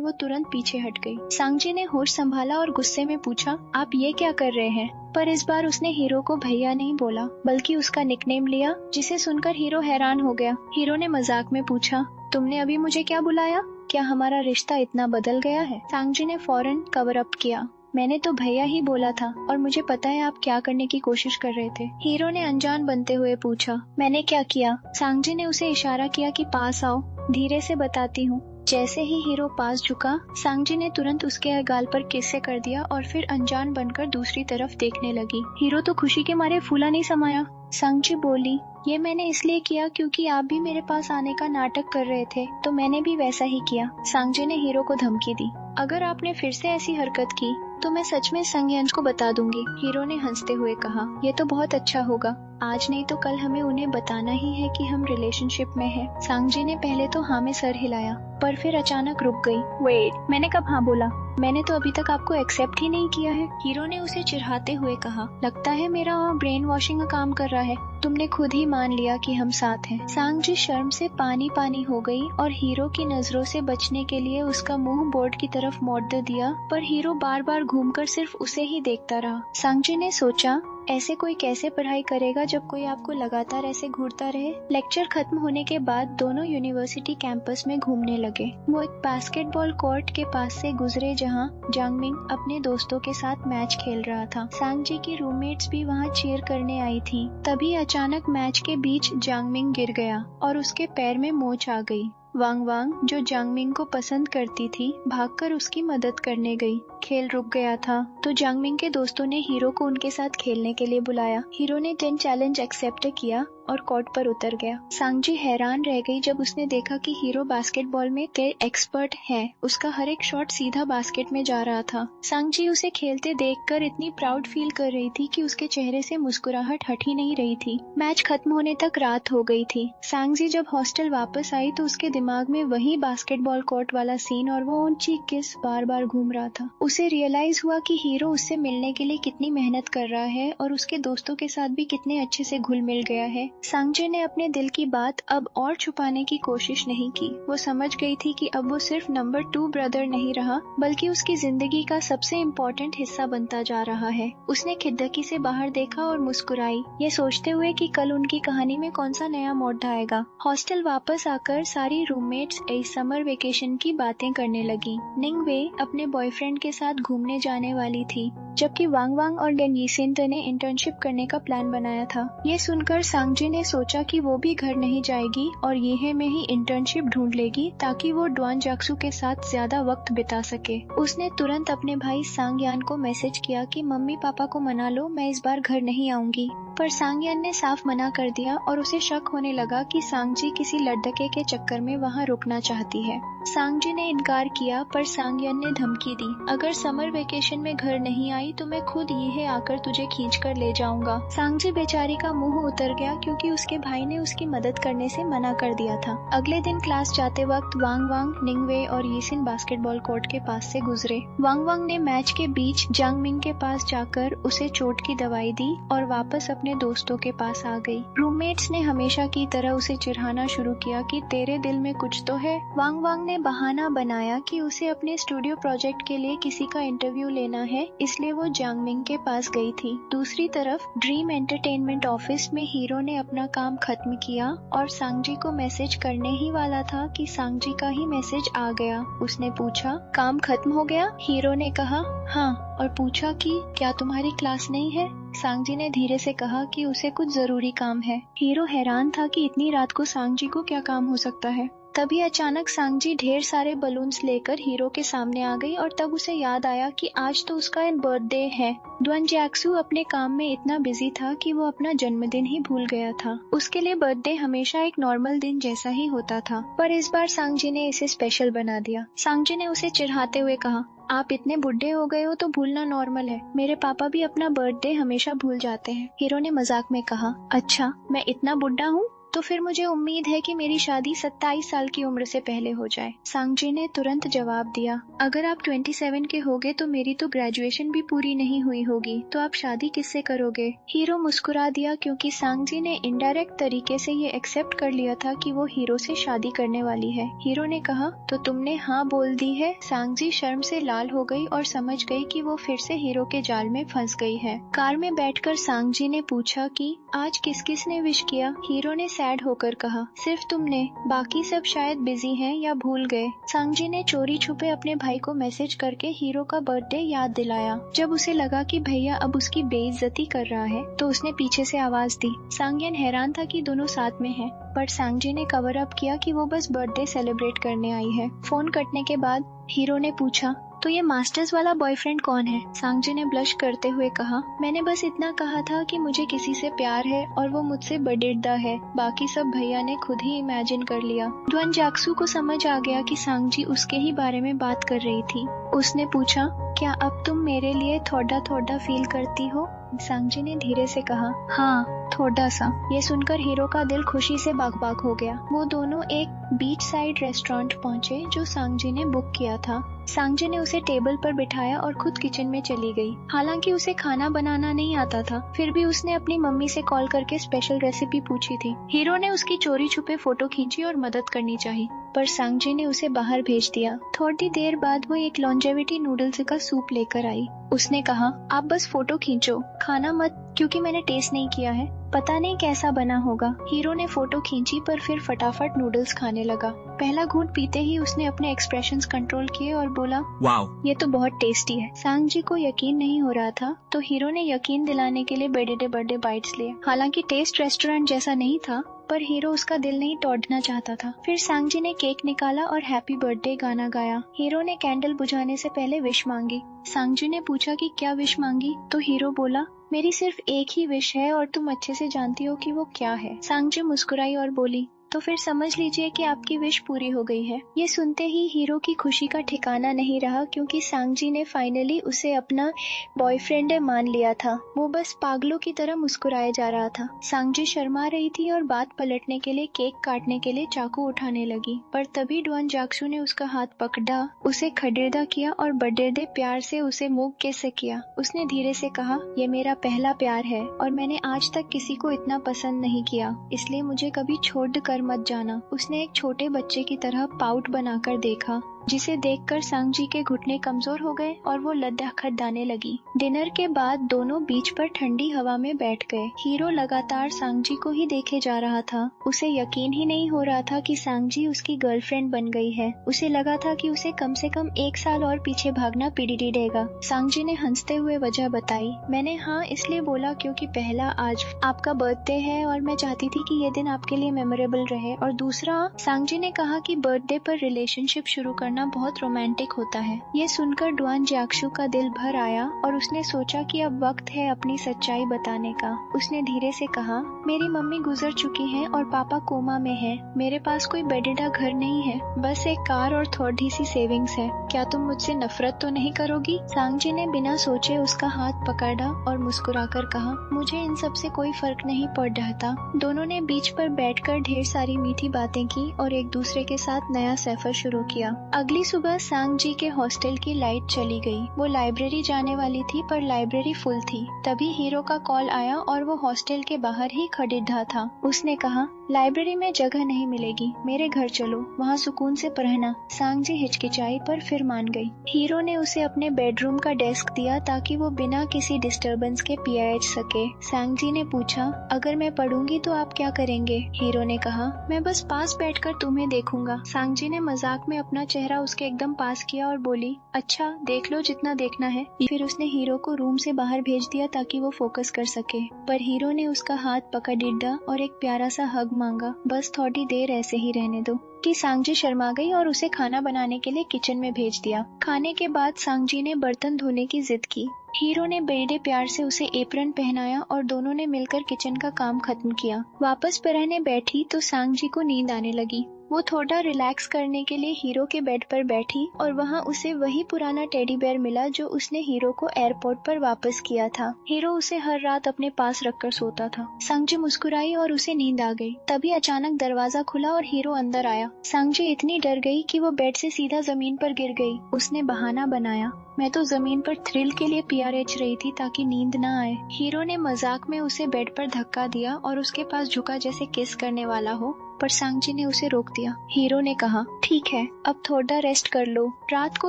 वो तुरंत पीछे हट गई। सांगजी ने होश संभाला और गुस्से में पूछा, आप ये क्या कर रहे हैं? पर इस बार उसने हीरो को भैया नहीं बोला, बल्कि उसका निकनेम लिया, जिसे सुनकर हीरो हैरान हो गया। हीरो ने मजाक में पूछा, तुमने अभी मुझे क्या बुलाया? क्या हमारा रिश्ता इतना बदल गया है? सांगजी ने फौरन कवर अप किया, मैंने तो भैया ही बोला था और मुझे पता है आप क्या करने की कोशिश कर रहे थे। हीरो ने अनजान बनते हुए पूछा, मैंने क्या किया? सांगजी ने उसे इशारा किया कि पास आओ, धीरे से बताती हूँ। जैसे ही हीरो पास झुका, सांगजी ने तुरंत उसके गाल पर किस्से कर दिया और फिर अनजान बनकर दूसरी तरफ देखने लगी। हीरो तो खुशी के मारे फूला नहीं समाया। सांगजी बोली, ये मैंने इसलिए किया क्योंकि आप भी मेरे पास आने का नाटक कर रहे थे, तो मैंने भी वैसा ही किया। सांगजी ने हीरो को धमकी दी, अगर आपने फिर से ऐसी हरकत की तो मैं सच में संज्ञांश को बता दूंगी। हीरो ने हंसते हुए कहा, ये तो बहुत अच्छा होगा। आज नहीं तो कल हमें उन्हें बताना ही है कि हम रिलेशनशिप में हैं। सांगजी ने पहले तो हाँ में सर हिलाया, पर फिर अचानक रुक गई। वेट, मैंने कब हाँ बोला? मैंने तो अभी तक आपको एक्सेप्ट ही नहीं किया है। हीरो ने उसे चिढ़ाते हुए कहा, लगता है मेरा ब्रेन वॉशिंग का काम कर रहा है। तुमने खुद ही मान लिया कि हम साथ हैं। सांगजी शर्म से पानी पानी हो गई और हीरो की नजरों से बचने के लिए उसका मुंह बोर्ड की तरफ मोड़ दिया, पर हीरो बार बार घूमकर सिर्फ उसे ही देखता रहा। सांगजी ने सोचा, ऐसे कोई कैसे पढ़ाई करेगा जब कोई आपको लगातार ऐसे घूरता रहे। लेक्चर खत्म होने के बाद दोनों यूनिवर्सिटी कैंपस में घूमने लगे। वो एक बास्केटबॉल कोर्ट के पास से गुजरे जहां जांगमिंग अपने दोस्तों के साथ मैच खेल रहा था। सांगजी की रूममेट्स भी वहां चीयर करने आई थी। तभी अचानक मैच के बीच जांगमिंग गिर गया और उसके पैर में मोच आ गई। वांग वांग, जो जांगमिंग को पसंद करती थी, भागकर उसकी मदद करने गई। खेल रुक गया था तो जांगमिंग के दोस्तों ने हीरो को उनके साथ खेलने के लिए बुलाया। हीरो ने 10 चैलेंज एक्सेप्ट किया और कोर्ट पर उतर गया। सांगजी हैरान रह गई जब उसने देखा कि हीरो बास्केटबॉल में एक्सपर्ट है। उसका हर एक शॉट सीधा बास्केट में जा रहा था। सांगजी उसे खेलते देखकर इतनी प्राउड फील कर रही थी कि उसके चेहरे से मुस्कुराहट हट ही नहीं रही थी। मैच खत्म होने तक रात हो गई थी। सांगजी जब हॉस्टल वापस आई तो उसके दिमाग में वही बास्केटबॉल कोर्ट वाला सीन और वो ऊंची किस बार बार घूम रहा था। उसे रियलाइज हुआ कि हीरो उससे मिलने के लिए कितनी मेहनत कर रहा है और उसके दोस्तों के साथ भी कितने अच्छे से घुल मिल गया है। सांगजी ने अपने दिल की बात अब और छुपाने की कोशिश नहीं की। वो समझ गई थी कि अब वो सिर्फ नंबर 2 ब्रदर नहीं रहा, बल्कि उसकी जिंदगी का सबसे इम्पोर्टेंट हिस्सा बनता जा रहा है। उसने खिड़की से बाहर देखा और मुस्कुराई, ये सोचते हुए कि कल उनकी कहानी में कौन सा नया मोड़ आएगा। हॉस्टल वापस आकर सारी रूममेट्स इस समर वेकेशन की बातें करने लगी। निंगवे अपने बॉयफ्रेंड के साथ घूमने जाने वाली थी, जबकि वांग वांग और डेंगीसेंट ने इंटर्नशिप करने का प्लान बनाया था। ये सुनकर सांगजी ने सोचा कि वो भी घर नहीं जाएगी और येहे में ही इंटर्नशिप ढूंढ लेगी ताकि वो डुआन जाक्सू के साथ ज्यादा वक्त बिता सके। उसने तुरंत अपने भाई सांगयान को मैसेज किया कि मम्मी पापा को मना लो, मैं इस बार घर नहीं आऊंगी। पर सांगयान ने साफ मना कर दिया और उसे शक होने लगा कि सांगजी किसी लड़के के चक्कर में वहाँ रुकना चाहती है। सांगजी ने इनकार किया, पर सांगयान ने धमकी दी, अगर समर वेकेशन में घर नहीं आई तो मैं खुद ये आकर तुझे खींच कर ले जाऊंगा। सांगजी बेचारी का मुंह उतर गया क्योंकि उसके भाई ने उसकी मदद करने से मना कर दिया था। अगले दिन क्लास जाते वक्त वांग वांग, निंगवे और यीसिन बास्केटबॉल कोर्ट के पास से गुजरे। वांग वांग ने मैच के बीच जांगमिंग के पास जाकर उसे चोट की दवाई दी और वापस अपने दोस्तों के पास आ गई। रूममेट्स ने हमेशा की तरह उसे चिढ़ाना शुरू किया कि तेरे दिल में कुछ तो है। वांग वांग ने बहाना बनाया कि उसे अपने स्टूडियो प्रोजेक्ट के लिए किसी का इंटरव्यू लेना है, इसलिए वो जांगमिंग के पास गई थी। दूसरी तरफ ड्रीम एंटरटेनमेंट ऑफिस में हीरो ने अपना काम खत्म किया और सांगजी को मैसेज करने ही वाला था कि सांगजी का ही मैसेज आ गया। उसने पूछा, काम खत्म हो गया? हीरो ने कहा हाँ, और पूछा कि क्या तुम्हारी क्लास नहीं है? सांगजी ने धीरे से कहा कि उसे कुछ जरूरी काम है। हीरो हैरान था कि इतनी रात को सांगजी को क्या काम हो सकता है। तभी अचानक सांगजी ढेर सारे बलून्स लेकर हीरो के सामने आ गई और तब उसे याद आया कि आज तो उसका बर्थडे है। डुआन जाक्सू अपने काम में इतना बिजी था कि वो अपना जन्मदिन ही भूल गया था। उसके लिए बर्थडे हमेशा एक नॉर्मल दिन जैसा ही होता था, पर इस बार सांगजी ने इसे स्पेशल बना दिया। सांगजी ने उसे चिढ़ाते हुए कहा, आप इतने बुढ़े हो गए हो तो भूलना नॉर्मल है। मेरे पापा भी अपना बर्थडे हमेशा भूल जाते हैं। हीरो ने मजाक में कहा, अच्छा मैं इतना बुढ़ा हूँ? तो फिर मुझे उम्मीद है कि मेरी शादी 27 साल की उम्र से पहले हो जाए। सांगजी ने तुरंत जवाब दिया, अगर आप 27 के होगे तो मेरी तो ग्रेजुएशन भी पूरी नहीं हुई होगी, तो आप शादी किससे करोगे? हीरो मुस्कुरा दिया क्योंकि सांगजी ने इनडायरेक्ट तरीके से ये एक्सेप्ट कर लिया था कि वो हीरो से शादी करने वाली है। हीरो ने कहा, तो तुमने हाँ बोल दी है? सांगजी शर्म से लाल हो गई और समझ गई कि वो फिर से हीरो के जाल में फंस गई है। कार में बैठकर सांगजी ने पूछा कि आज किस किस ने विश किया? हीरो ने सैड होकर कहा, सिर्फ तुमने, बाकी सब शायद बिजी हैं या भूल गए। सांगजी ने चोरी छुपे अपने भाई को मैसेज करके हीरो का बर्थडे याद दिलाया। जब उसे लगा कि भैया अब उसकी बेइज्जती कर रहा है तो उसने पीछे से आवाज दी। सांगयन हैरान था कि दोनों साथ में हैं, पर सांगजी ने कवर अप किया कि वो बस बर्थडे सेलिब्रेट करने आई है। फोन कटने के बाद हीरो ने पूछा, तो ये मास्टर्स वाला बॉयफ्रेंड कौन है? सांगजी ने ब्लश करते हुए कहा, मैंने बस इतना कहा था कि मुझे किसी से प्यार है और वो मुझसे बडिरदा है, बाकी सब भैया ने खुद ही इमेजिन कर लिया। ड्वान जाक्सू को समझ आ गया कि सांगजी उसके ही बारे में बात कर रही थी। उसने पूछा, क्या अब तुम मेरे लिए थोड़ा थोड़ा फील करती हो? सांगजी ने धीरे से कहा, हाँ थोड़ा सा। ये सुनकर हीरो का दिल खुशी से बाग बाग हो गया। वो दोनों एक बीच साइड रेस्टोरेंट पहुंचे जो सांगजी ने बुक किया था। सांगजी ने उसे टेबल पर बिठाया और खुद किचन में चली गई। हालांकि उसे खाना बनाना नहीं आता था, फिर भी उसने अपनी मम्मी से कॉल करके स्पेशल रेसिपी पूछी थी। हीरो ने उसकी चोरी छुपे फोटो खींची और मदद करनी चाहिए, पर सांगजी ने उसे बाहर भेज दिया। थोड़ी देर बाद वो एक लॉन्जेविटी नूडल्स का सूप लेकर आई। उसने कहा, आप बस फोटो खींचो, खाना मत, क्योंकि मैंने टेस्ट नहीं किया है, पता नहीं कैसा बना होगा। हीरो ने फोटो खींची पर फिर फटाफट नूडल्स खाने लगा। पहला घूंट पीते ही उसने अपने एक्सप्रेशंस कंट्रोल किए और बोला, वाओ, ये तो बहुत टेस्टी है। सांगजी को यकीन नहीं हो रहा था, तो हीरो ने यकीन दिलाने के लिए बड़े बड़े बाइट्स लिए। हालांकि टेस्ट रेस्टोरेंट जैसा नहीं था, पर हीरो उसका दिल नहीं तोड़ना चाहता था। फिर सांगजी ने केक निकाला और हैप्पी बर्थडे गाना गाया। हीरो ने कैंडल बुझाने से पहले विश मांगी। सांगजी ने पूछा कि क्या विश मांगी, तो हीरो बोला, मेरी सिर्फ एक ही विश है और तुम अच्छे से जानती हो कि वो क्या है। सांगजी मुस्कुराई और बोली, तो फिर समझ लीजिए कि आपकी विश पूरी हो गई है। ये सुनते ही हीरो की खुशी का ठिकाना नहीं रहा, क्योंकि सांगजी ने फाइनली उसे अपना बॉयफ्रेंड मान लिया था। वो बस पागलों की तरह मुस्कुराया जा रहा था। सांगजी शर्मा रही थी और बात पलटने के लिए केक काटने के लिए चाकू उठाने लगी, पर तभी ड्वान जाक्सू ने उसका हाथ पकड़ा, उसे खड़ेरदा किया और बड़ेरदे प्यार से उसे मुंह किस किया। उसने धीरे से कहा, ये मेरा पहला प्यार है और मैंने आज तक किसी को इतना पसंद नहीं किया, इसलिए मुझे कभी छोड़ कर मत जाना। उसने एक छोटे बच्चे की तरह पाउट बनाकर देखा, जिसे देखकर सांगजी के घुटने कमजोर हो गए और वो लद्दाखदाने लगी। डिनर के बाद दोनों बीच पर ठंडी हवा में बैठ गए। हीरो लगातार सांगजी को ही देखे जा रहा था। उसे यकीन ही नहीं हो रहा था कि सांगजी उसकी गर्लफ्रेंड बन गई है। उसे लगा था कि उसे कम से कम 1 साल और पीछे भागना पीढ़ी देगा। सांगजी ने हंसते हुए वजह बताई, मैंने हाँ इसलिए बोला क्योंकि पहला, आज आपका बर्थडे है और मैं चाहती थी कि ये दिन आपके लिए मेमोरेबल रहे, और दूसरा, सांगजी ने कहा कि बर्थडे पर रिलेशनशिप शुरू करना बहुत रोमांटिक होता है। ये सुनकर ड्वान जाक्सू का दिल भर आया और उसने सोचा कि अब वक्त है अपनी सच्चाई बताने का। उसने धीरे से कहा, मेरी मम्मी गुजर चुकी हैं और पापा कोमा में हैं। मेरे पास कोई बेडेडा घर नहीं है, बस एक कार और थोड़ी सी सेविंग्स है। क्या तुम मुझसे नफरत तो नहीं करोगी? सांगजी ने बिना सोचे उसका हाथ पकड़ा और मुस्कुराकर कहा, मुझे इन सब से कोई फर्क नहीं पड़ रहा था। दोनों ने बीच पर बैठकर ढेर सारी मीठी बातें की और एक दूसरे के साथ नया सफर शुरू किया। अगली सुबह सांगजी के हॉस्टल की लाइट चली गई। वो लाइब्रेरी जाने वाली थी, पर लाइब्रेरी फुल थी। तभी हीरो का कॉल आया और वो हॉस्टल के बाहर ही खड़ीदा था। उसने कहा, लाइब्रेरी में जगह नहीं मिलेगी, मेरे घर चलो, वहाँ सुकून से पढ़ना। सांगजी हिचकिचाई पर फिर मान गई। हीरो ने उसे अपने बेडरूम का डेस्क दिया ताकि वो बिना किसी डिस्टरबेंस के पीएच सके। सांगजी ने पूछा, अगर मैं पढ़ूंगी तो आप क्या करेंगे? हीरो ने कहा, मैं बस पास बैठकर तुम्हें देखूंगा। सांगजी ने मजाक में अपना चेहरा उसके एकदम पास किया और बोली, अच्छा देख लो जितना देखना है। फिर उसने हीरो को रूम से बाहर भेज दिया ताकि वो फोकस कर सके, पर हीरो ने उसका हाथ पकड़ लिया और एक प्यारा सा हग मांगा। बस थोड़ी देर ऐसे ही रहने दो। कि सांगजी शर्मा गई और उसे खाना बनाने के लिए किचन में भेज दिया। खाने के बाद सांगजी ने बर्तन धोने की जिद की। हीरो ने बेड़े प्यार से उसे एप्रन पहनाया और दोनों ने मिलकर किचन का काम खत्म किया। वापस पढ़ने बैठी तो सांगजी को नींद आने लगी। वो थोड़ा रिलैक्स करने के लिए हीरो के बेड पर बैठी और वहाँ उसे वही पुराना टेडी बेयर मिला जो उसने हीरो को एयरपोर्ट पर वापस किया था। हीरो उसे हर रात अपने पास रखकर सोता था। सांगजी मुस्कुराई और उसे नींद आ गई। तभी अचानक दरवाजा खुला और हीरो अंदर आया। सांगजी इतनी डर गई कि वो बेड से सीधा जमीन पर गिर गई। उसने बहाना बनाया, मैं तो जमीन पर थ्रिल के लिए पीआरएच रही थी ताकि नींद ना आए। हीरो ने मजाक में उसे बेड पर धक्का दिया और उसके पास झुका जैसे किस करने वाला हो, पर सांगजी ने उसे रोक दिया। हीरो ने कहा, ठीक है, अब थोड़ा रेस्ट कर लो। रात को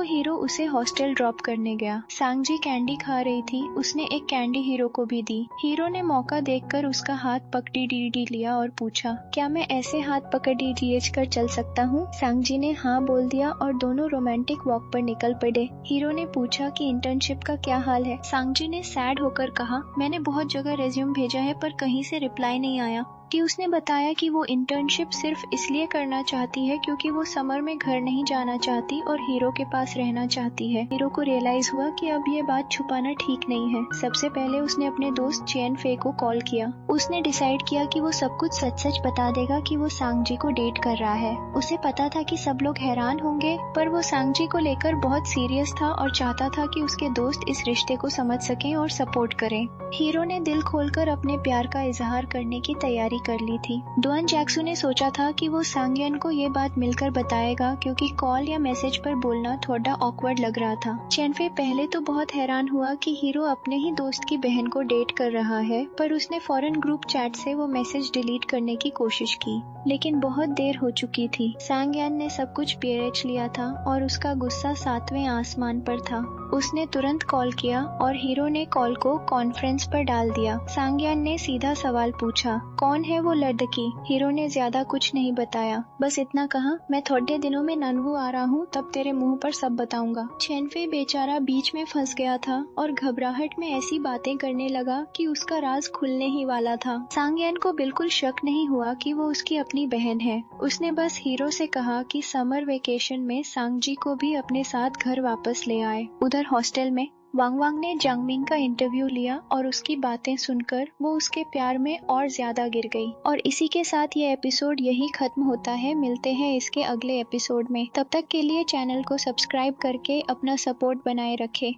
हीरो उसे हॉस्टल ड्रॉप करने गया। सांगजी कैंडी खा रही थी। उसने एक कैंडी हीरो को भी दी। हीरो ने मौका देखकर उसका हाथ पकड़ी डी लिया और पूछा, क्या मैं ऐसे हाथ पकड़ डी कर चल सकता हूँ? सांगजी ने हाँ बोल दिया और दोनों रोमांटिक वॉक पर निकल पड़े। हीरो ने पूछा कि इंटर्नशिप का क्या हाल है। सांगजी ने सैड होकर कहा, मैंने बहुत जगह रेज्यूम भेजा है पर कहीं से रिप्लाई नहीं आया। कि उसने बताया कि वो इंटर्नशिप सिर्फ इसलिए करना चाहती है क्योंकि वो समर में घर नहीं जाना चाहती और हीरो के पास रहना चाहती है। हीरो को रियलाइज हुआ कि अब ये बात छुपाना ठीक नहीं है। सबसे पहले उसने अपने दोस्त चेन फे को कॉल किया। उसने डिसाइड किया कि वो सब कुछ सच सच बता देगा कि वो सांगजी को डेट कर रहा है। उसे पता था कि सब लोग हैरान होंगे, पर वो सांगजी को लेकर बहुत सीरियस था और चाहता था कि उसके दोस्त इस रिश्ते को समझ सकें और सपोर्ट करें। हीरो ने दिल खोलकर अपने प्यार का इजहार करने की तैयारी कर ली थी। डुआन जैक्सू ने सोचा था कि वो सांगयन को ये बात मिलकर बताएगा क्योंकि कॉल या मैसेज पर बोलना थोड़ा ऑकवर्ड लग रहा था। चेनफे पहले तो बहुत हैरान हुआ कि हीरो अपने ही दोस्त की बहन को डेट कर रहा है, पर उसने फौरन ग्रुप चैट से वो मैसेज डिलीट करने की कोशिश की, लेकिन बहुत देर हो चुकी थी। सांगयन ने सब कुछ पीएच लिया था और उसका गुस्सा 7वें आसमान पर था। उसने तुरंत कॉल किया और हीरो ने कॉल को कॉन्फ्रेंस पर डाल दिया। सांगयन ने सीधा सवाल पूछा, कौन है वो लड़की? हीरो ने ज्यादा कुछ नहीं बताया, बस इतना कहा, मैं थोड़े दिनों में ननवू आ रहा हूँ, तब तेरे मुंह पर सब बताऊंगा। चेनफे बेचारा बीच में फंस गया था और घबराहट में ऐसी बातें करने लगा कि उसका राज खुलने ही वाला था। सांगयन को बिल्कुल शक नहीं हुआ कि वो उसकी अपनी बहन है। उसने बस हीरो से कहा कि समर वेकेशन में सांगजी को भी अपने साथ घर वापस ले आए। उधर हॉस्टल में वांग वांग ने जंगमिंग का इंटरव्यू लिया और उसकी बातें सुनकर वो उसके प्यार में और ज्यादा गिर गई। और इसी के साथ ये एपिसोड यही खत्म होता है। मिलते हैं इसके अगले एपिसोड में। तब तक के लिए चैनल को सब्सक्राइब करके अपना सपोर्ट बनाए रखें।